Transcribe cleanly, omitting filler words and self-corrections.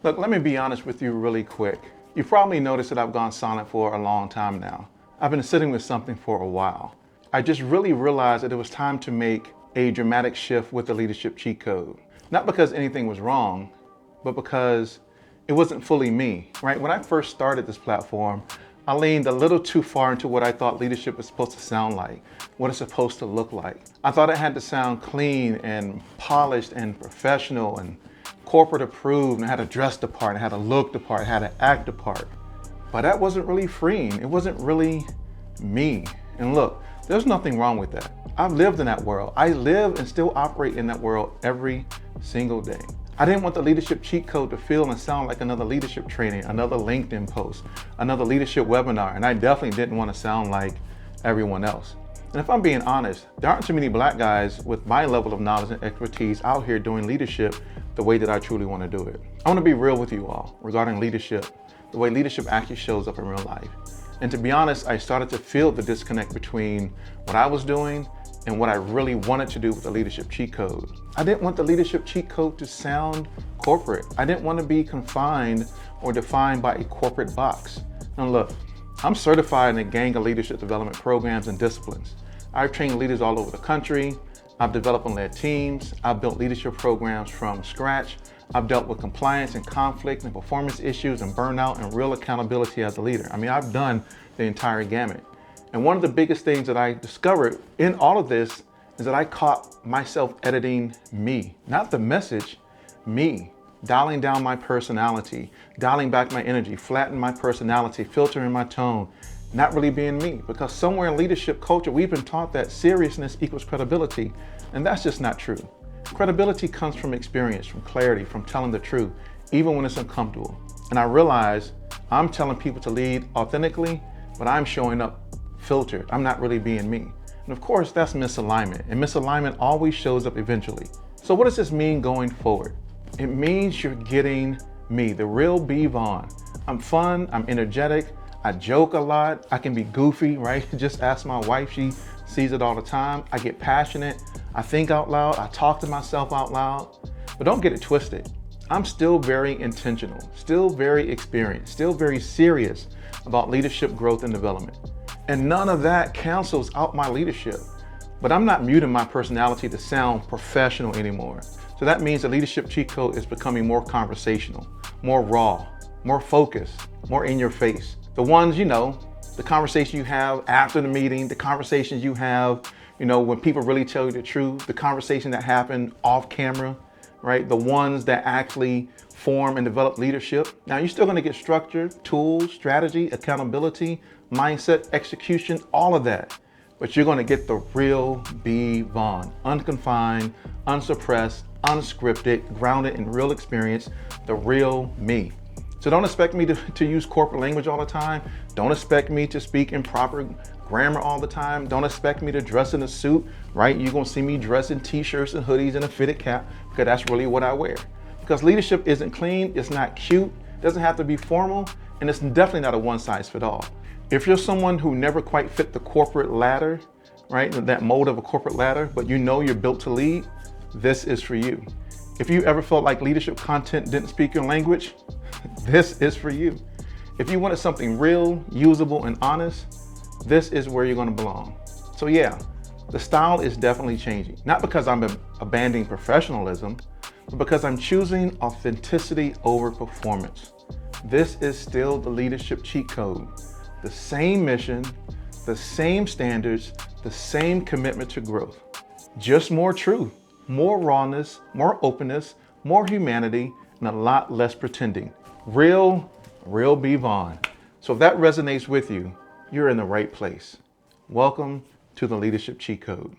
Look, let me be honest with you really quick. You've probably noticed that I've gone silent for a long time now. I've been sitting with something for a while. I just really realized that it was time to make a dramatic shift with the leadership cheat code. Not because anything was wrong, but because it wasn't fully me, right? When I first started this platform, I leaned a little too far into what I thought leadership was supposed to sound like, what it's supposed to look like. I thought it had to sound clean and polished and professional and corporate approved, and I had to dress the part, I had to look the part, I had to act the part. But that wasn't really freeing. It wasn't really me. And look, there's nothing wrong with that. I've lived in that world. I live and still operate in that world every single day. I didn't want the leadership cheat code to feel and sound like another leadership training, another LinkedIn post, another leadership webinar, and I definitely didn't want to sound like everyone else. And if I'm being honest, there aren't too many black guys with my level of knowledge and expertise out here doing leadership the way that I truly want to do it. I want to be real with you all regarding leadership, the way leadership actually shows up in real life. And to be honest, I started to feel the disconnect between what I was doing and what I really wanted to do with the leadership cheat code. I didn't want the leadership cheat code to sound corporate. I didn't want to be confined or defined by a corporate box. Now look, I'm certified in a gang of leadership development programs and disciplines. I've trained leaders all over the country. I've developed and led teams. I've built leadership programs from scratch. I've dealt with compliance and conflict and performance issues and burnout and real accountability as a leader. I mean, I've done the entire gamut. And one of the biggest things that I discovered in all of this is that I caught myself editing me, not the message, me. Dialing down my personality, dialing back my energy, flattening my personality, filtering my tone, not really being me. Because somewhere in leadership culture, we've been taught that seriousness equals credibility, and that's just not true. Credibility comes from experience, from clarity, from telling the truth, even when it's uncomfortable. And I realize I'm telling people to lead authentically, but I'm showing up filtered. I'm not really being me. And of course, that's misalignment, and misalignment always shows up eventually. So what does this mean going forward? It means you're getting me, the real B. Vaughn. I'm fun, I'm energetic, I joke a lot, I can be goofy, right? Just ask my wife, she sees it all the time. I get passionate, I think out loud, I talk to myself out loud. But don't get it twisted. I'm still very intentional, still very experienced, still very serious about leadership growth and development. And none of that cancels out my leadership. But I'm not muting my personality to sound professional anymore. So that means the leadership cheat code is becoming more conversational, more raw, more focused, more in your face. The ones, you know, the conversation you have after the meeting, the conversations you have, you know, when people really tell you the truth, the conversation that happened off camera, right? The ones that actually form and develop leadership. Now you're still gonna get structure, tools, strategy, accountability, mindset, execution, all of that. But you're gonna get the real B. Vaughn, unconfined, unsuppressed, unscripted, grounded in real experience, the real me. So don't expect me to use corporate language all the time. Don't expect me to speak in proper grammar all the time. Don't expect me to dress in a suit, right? You're gonna see me dress in t-shirts and hoodies and a fitted cap, because that's really what I wear. Because leadership isn't clean, it's not cute, doesn't have to be formal, and it's definitely not a one size fit all. If you're someone who never quite fit the corporate ladder, right, that mold of a corporate ladder, but you know you're built to lead, this is for you. If you ever felt like leadership content didn't speak your language, this is for you. If you wanted something real, usable, and honest, this is where you're gonna belong. So yeah, the style is definitely changing. Not because I'm abandoning professionalism, but because I'm choosing authenticity over performance. This is still the leadership cheat code. The same mission, the same standards, the same commitment to growth. Just more truth, more rawness, more openness, more humanity, and a lot less pretending. Real B. Vaughn. So if that resonates with you, you're in the right place. Welcome to the Leadership Cheat Code.